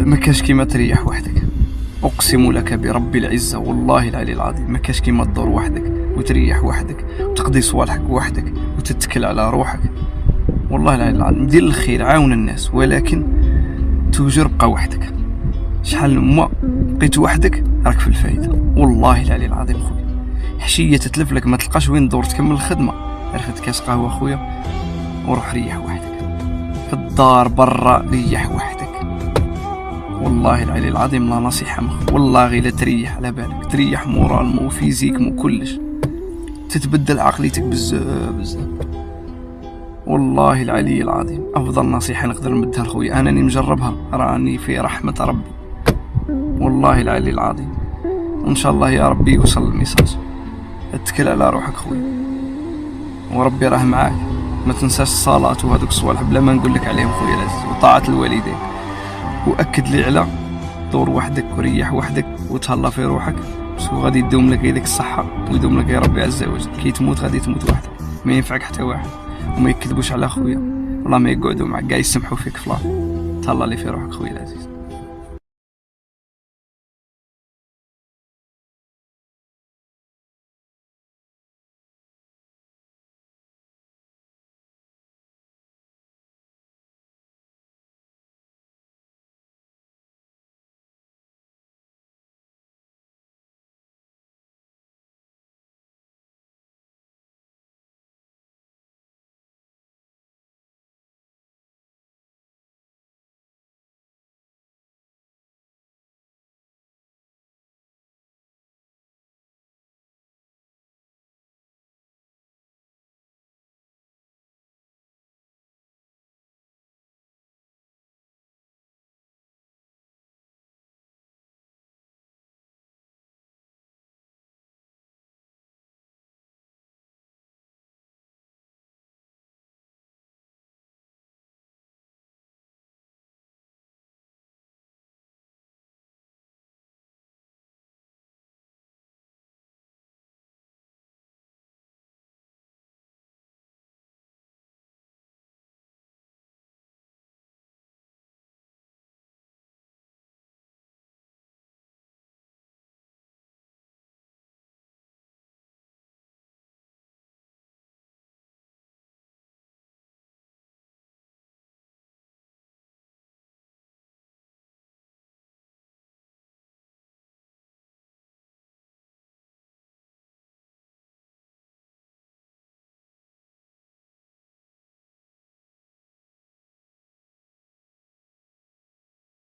ما كاش كيما تريح وحدك، اقسم لك برب العزه والله العلي العظيم ما كاش كيما تدور وحدك وتريح وحدك وتقضي صوالحك وحدك وتتكل على روحك. والله العلي العظيم دير الخير عاون الناس، ولكن توجر بقى وحدك. شحال ما بقيت وحدك راك في الفايده. والله العلي العظيم خويا حشيه تتلف لك ما تلقاش وين تدور تكمل الخدمه، رخد كاس قهوه خويا وروح ريح وحدك في الدار برا، ريح وحدك. والله العلي العظيم لا نصيحه مخ، والله غير تريح على بالك، تريح مورال وفيزيك وكلش، تتبدل عقليتك بزاف. والله العلي العظيم افضل نصيحه نقدر نمدها لخويا، انني مجربها راني في رحمه ربي. والله العلي العظيم وان شاء الله يا ربي يوصل الميساج. اتكل على روحك خويا وربي راه معاك. ما تنساش الصلاه وهذوك الصوالح بلا ما نقول لك عليهم خويا العزيز، وطاعه الوالدين. واكد لي على دور وحدك وريح وحدك وتهلا في روحك، باسكو غادي يدوم لك يديك الصحه ويدوم لك يا ربي عز وجل. كي تموت غادي تموت وحدك، ما ينفعك حتى واحد، وما يكذبوش على خويا، والله ما يقعدوا معك كاع يسمحوا فيك فلا. تهلا لي في روحك خويا العزيز.